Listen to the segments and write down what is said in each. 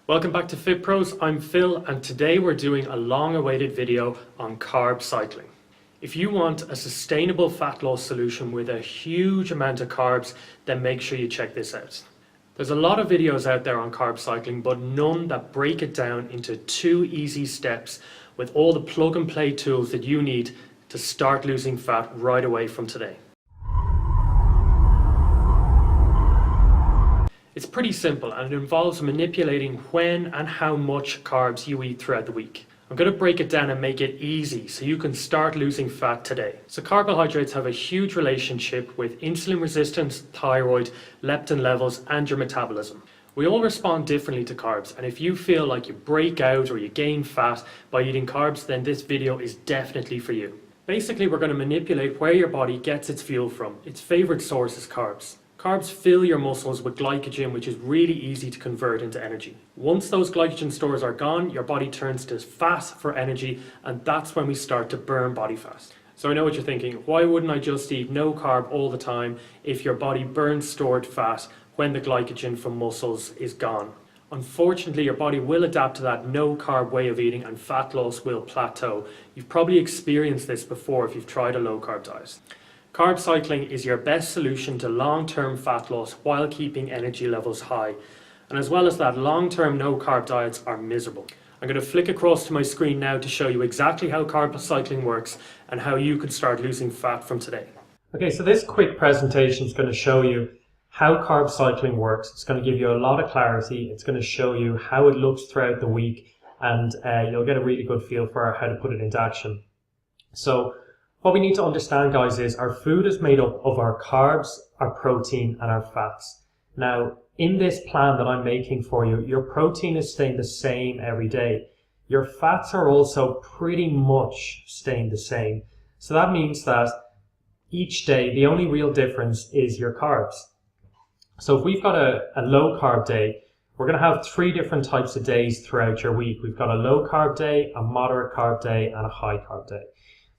Welcome back to FiT Pros. I'm Phil, and today we're doing a long-awaited video on carb cycling. If you want a sustainable fat loss solution with a huge amount of carbs, then make sure you check this out. There's a lot of videos out there on carb cycling, but none that break it down into 2 easy steps with all the plug-and-play tools that you need to start losing fat right away from today. It's pretty simple, and it involves manipulating when and how much carbs you eat throughout the week. I'm going to break it down and make it easy so you can start losing fat today. So carbohydrates have a huge relationship with insulin resistance, thyroid, leptin levels, and your metabolism. We all respond differently to carbs, and if you feel like you break out or you gain fat by eating carbs, then this video is definitely for you. Basically, we're going to manipulate where your body gets its fuel from. Its favorite source is carbs. Carbs fill your muscles with glycogen, which is really easy to convert into energy. Once those glycogen stores are gone, your body turns to fat for energy, and that's when we start to burn body fat. So I know what you're thinking, why wouldn't I just eat no carb all the time if your body burns stored fat when the glycogen from muscles is gone? Unfortunately, your body will adapt to that no carb way of eating and fat loss will plateau. You've probably experienced this before if you've tried a low carb diet. Carb cycling is your best solution to long-term fat loss while keeping energy levels high. And as well as that, long-term no-carb diets are miserable. I'm going to flick across to my screen now to show you exactly how carb cycling works and how you can start losing fat from today. Okay, so this quick presentation is going to show you how carb cycling works. It's going to give you a lot of clarity. It's going to show you how it looks throughout the week, and you'll get a really good feel for how to put it into action. So what we need to understand, guys, is our food is made up of our carbs, our protein, and our fats. Now, in this plan that I'm making for you, your protein is staying the same every day. Your fats are also pretty much staying the same. So that means that each day, the only real difference is your carbs. So if we've got a low carb day, we're going to have 3 different types of days throughout your week. We've got a low carb day, a moderate carb day, and a high carb day.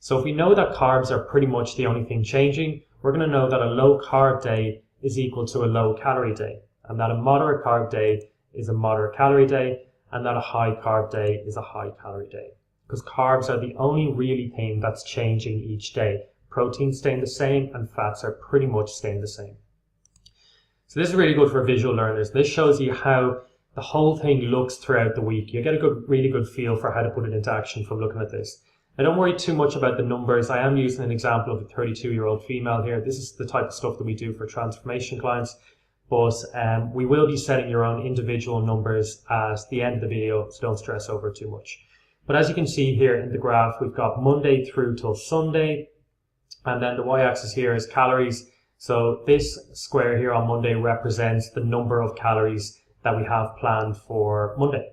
So if we know that carbs are pretty much the only thing changing, we're going to know that a low carb day is equal to a low calorie day, and that a moderate carb day is a moderate calorie day, and that a high carb day is a high calorie day. Because carbs are the only really thing that's changing each day. Protein's staying the same and fats are pretty much staying the same. So this is really good for visual learners. This shows you how the whole thing looks throughout the week. You get a really good feel for how to put it into action from looking at this. Now, don't worry too much about the numbers. I am using an example of a 32-year-old female here. This is the type of stuff that we do for transformation clients, but we will be setting your own individual numbers at the end of the video, so don't stress over it too much. But as you can see here in the graph, we've got Monday through till Sunday, and then the y-axis here is calories. So this square here on Monday represents the number of calories that we have planned for Monday.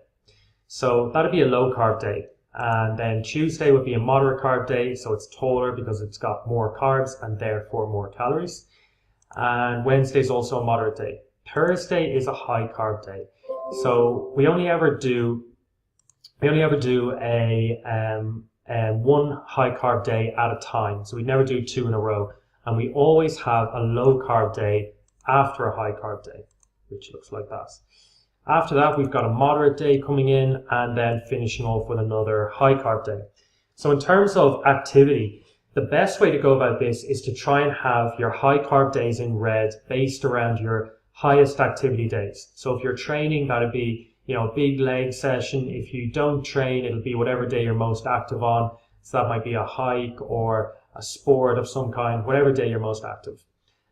So that'd be a low carb day. And then Tuesday would be a moderate carb day, so it's taller because it's got more carbs and therefore more calories. And Wednesday is also a moderate day. Thursday is a high carb day. So we only ever do a one high carb day at a time. So we never do 2 in a row. And we always have a low carb day after a high carb day, which looks like that. After that, we've got a moderate day coming in and then finishing off with another high carb day. So in terms of activity, the best way to go about this is to try and have your high carb days in red based around your highest activity days. So if you're training, that'd be, a big leg session. If you don't train, it'll be whatever day you're most active on. So that might be a hike or a sport of some kind, whatever day you're most active.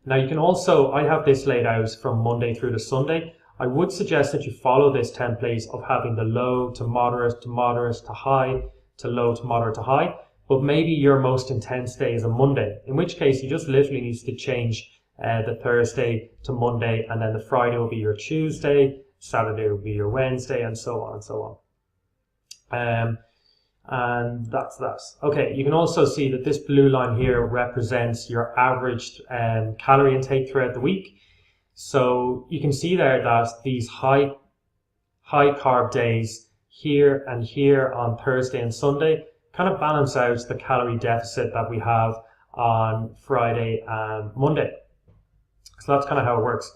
Now you can also, I have this laid out from Monday through to Sunday. I would suggest that you follow this template of having the low to moderate to high to low to moderate to high, but maybe your most intense day is a Monday, in which case you just literally need to change the Thursday to Monday, and then the Friday will be your Tuesday, Saturday will be your Wednesday, and so on and so on. And that's that. Okay, you can also see that this blue line here represents your average calorie intake throughout the week. So you can see there that these high carb days here and here on Thursday and Sunday kind of balance out the calorie deficit that we have on Friday and Monday. So that's kind of how it works.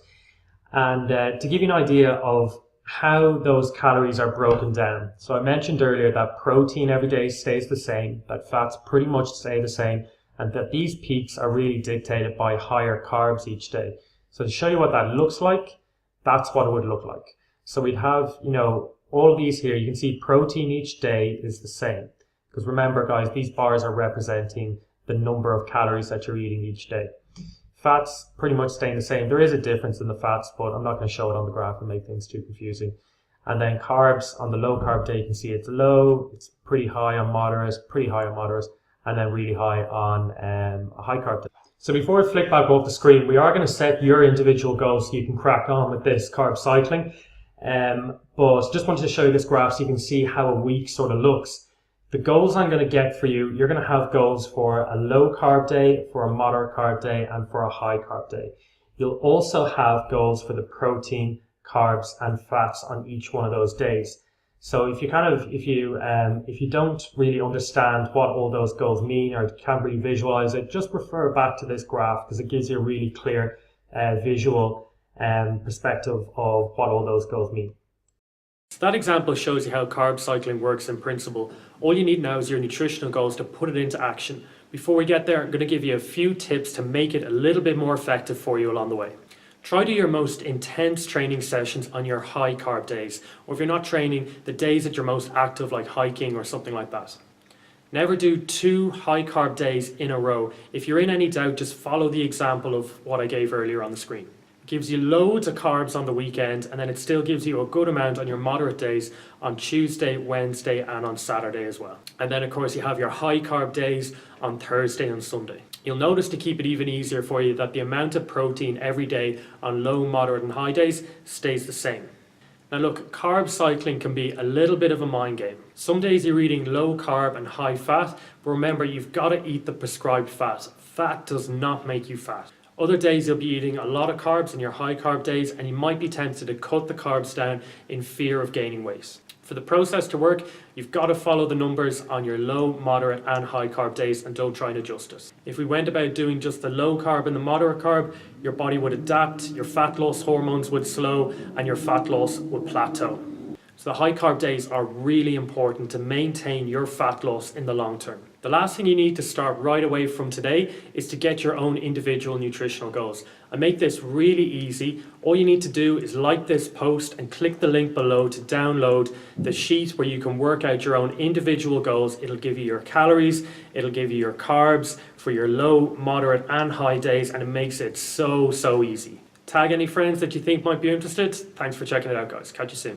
And to give you an idea of how those calories are broken down. So I mentioned earlier that protein every day stays the same, that fats pretty much stay the same, and that these peaks are really dictated by higher carbs each day. So to show you what that looks like, that's what it would look like. So we'd have, all of these here, you can see protein each day is the same. Because remember guys, these bars are representing the number of calories that you're eating each day. Fats pretty much staying the same. There is a difference in the fats, but I'm not going to show it on the graph and make things too confusing. And then carbs, on the low carb day, you can see it's low, it's pretty high on moderates, and then really high on a high carb day. So before I flick back off the screen, we are going to set your individual goals so you can crack on with this carb cycling. But just wanted to show you this graph so you can see how a week sort of looks. The goals I'm going to get for you, you're going to have goals for a low carb day, for a moderate carb day, and for a high carb day. You'll also have goals for the protein, carbs, and fats on each one of those days. So if you don't really understand what all those goals mean or can't really visualize it, just refer back to this graph because it gives you a really clear visual perspective of what all those goals mean. So that example shows you how carb cycling works in principle. All you need now is your nutritional goals to put it into action. Before we get there, I'm going to give you a few tips to make it a little bit more effective for you along the way. Try to do your most intense training sessions on your high carb days, or if you're not training, the days that you're most active like hiking or something like that. Never do 2 high carb days in a row. If you're in any doubt, just follow the example of what I gave earlier on the screen. It gives you loads of carbs on the weekend, and then it still gives you a good amount on your moderate days on Tuesday, Wednesday, and on Saturday as well. And then of course you have your high carb days on Thursday and Sunday. You'll notice, to keep it even easier for you, that the amount of protein every day on low, moderate, and high days stays the same. Now look, carb cycling can be a little bit of a mind game. Some days you're eating low carb and high fat, but remember, you've got to eat the prescribed fat. Fat does not make you fat. Other days you'll be eating a lot of carbs in your high carb days, and you might be tempted to cut the carbs down in fear of gaining weight. For the process to work, you've got to follow the numbers on your low, moderate, and high carb days, and don't try and adjust it. If we went about doing just the low carb and the moderate carb, your body would adapt, your fat loss hormones would slow, and your fat loss would plateau. So the high carb days are really important to maintain your fat loss in the long term. The last thing you need to start right away from today is to get your own individual nutritional goals. I make this really easy. All you need to do is like this post and click the link below to download the sheet where you can work out your own individual goals. It'll give you your calories, it'll give you your carbs for your low, moderate, and high days, and it makes it so easy. Tag any friends that you think might be interested. Thanks for checking it out, guys. Catch you soon.